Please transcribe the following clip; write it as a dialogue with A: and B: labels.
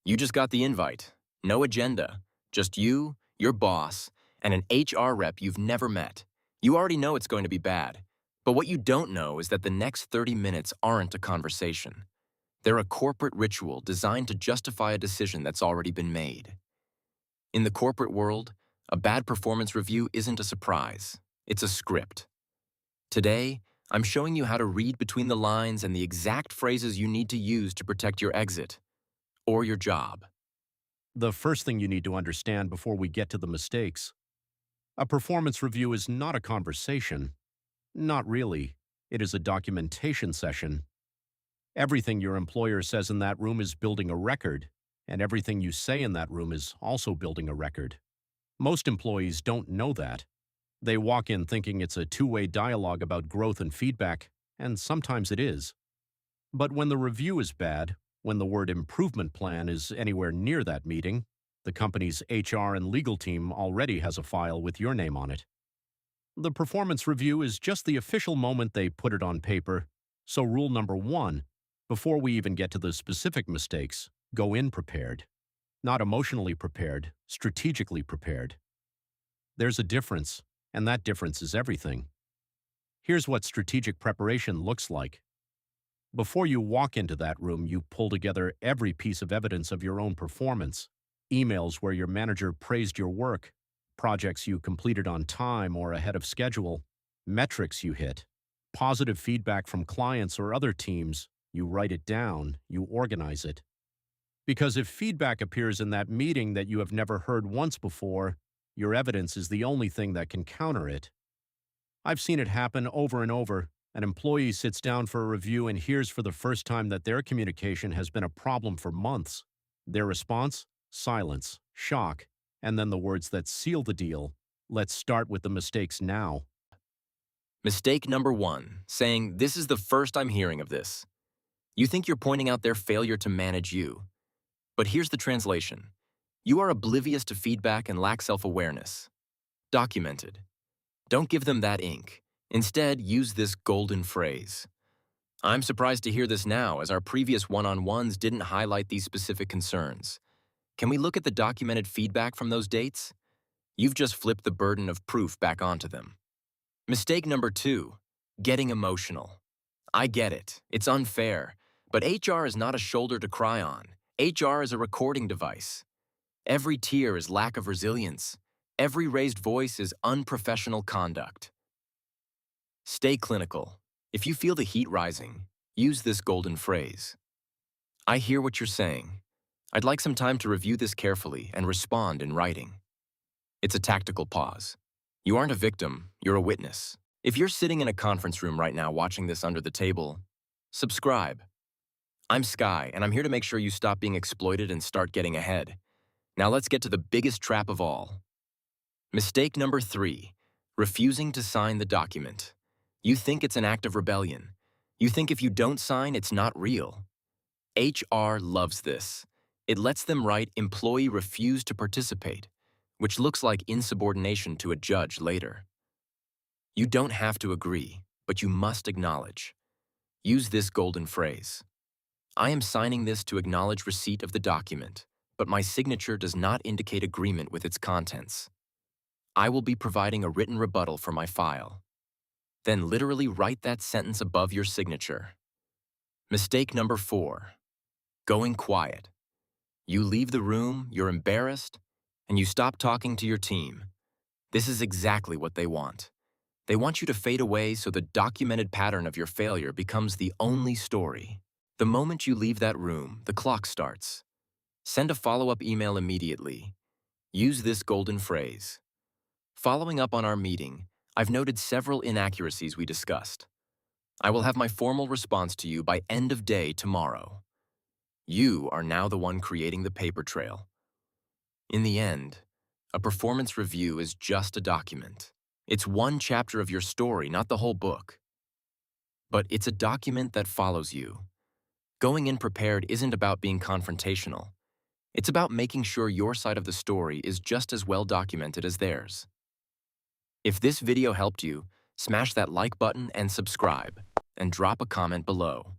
A: You just got the invite. No agenda. Just you, your boss, and an HR rep you've never met. You already know it's going to be bad. But what you don't know is that the next 30 minutes aren't a conversation. They're a corporate ritual designed to justify a decision that's already been made. In the corporate world, a bad performance review isn't a surprise. It's a script. Today, I'm showing you how to read between the lines and the exact phrases you need to use to protect your exit or your job.
B: The first thing you need to understand before we get to the mistakes. A performance review is not a conversation. Not really. It is a documentation session. Everything your employer says in that room is building a record, and everything you say in that room is also building a record. Most employees don't know that. They walk in thinking it's a two-way dialogue about growth and feedback, and sometimes it is. But when the review is bad, when the word improvement plan is anywhere near that meeting, the company's HR and legal team already has a file with your name on it. The performance review is just the official moment they put it on paper, so rule number 1, before we even get to the specific mistakes, go in prepared. Not emotionally prepared, strategically prepared. There's a difference, and that difference is everything. Here's what strategic preparation looks like. Before you walk into that room, you pull together every piece of evidence of your own performance. Emails where your manager praised your work, projects you completed on time or ahead of schedule, metrics you hit, positive feedback from clients or other teams. You write it down, you organize it. Because if feedback appears in that meeting that you have never heard once before, your evidence is the only thing that can counter it. I've seen it happen over and over. An employee sits down for a review and hears for the first time that their communication has been a problem for months. Their response? Silence, shock, and then the words that seal the deal. Let's start with the mistakes now.
A: Mistake number 1, saying, "This is the first I'm hearing of this." You think you're pointing out their failure to manage you. But here's the translation. You are oblivious to feedback and lack self-awareness. Documented. Don't give them that ink. Instead, use this golden phrase. I'm surprised to hear this now, as our previous one-on-ones didn't highlight these specific concerns. Can we look at the documented feedback from those dates? You've just flipped the burden of proof back onto them. Mistake number 2, getting emotional. I get it. It's unfair. But HR is not a shoulder to cry on. HR is a recording device. Every tear is lack of resilience. Every raised voice is unprofessional conduct. Stay clinical. If you feel the heat rising, use this golden phrase. I hear what you're saying. I'd like some time to review this carefully and respond in writing. It's a tactical pause. You aren't a victim, you're a witness. If you're sitting in a conference room right now watching this under the table, subscribe. I'm Sky, and I'm here to make sure you stop being exploited and start getting ahead. Now let's get to the biggest trap of all. Mistake number 3, refusing to sign the document. You think it's an act of rebellion. You think if you don't sign, it's not real. HR loves this. It lets them write employee refused to participate, which looks like insubordination to a judge later. You don't have to agree, but you must acknowledge. Use this golden phrase. I am signing this to acknowledge receipt of the document, but my signature does not indicate agreement with its contents. I will be providing a written rebuttal for my file. Then literally write that sentence above your signature. Mistake number 4, going quiet. You leave the room, you're embarrassed, and you stop talking to your team. This is exactly what they want. They want you to fade away so the documented pattern of your failure becomes the only story. The moment you leave that room, the clock starts. Send a follow-up email immediately. Use this golden phrase. Following up on our meeting, I've noted several inaccuracies we discussed. I will have my formal response to you by end of day tomorrow. You are now the one creating the paper trail. In the end, a performance review is just a document. It's one chapter of your story, not the whole book. But it's a document that follows you. Going in prepared isn't about being confrontational. It's about making sure your side of the story is just as well documented as theirs. If this video helped you, smash that like button and subscribe, and drop a comment below.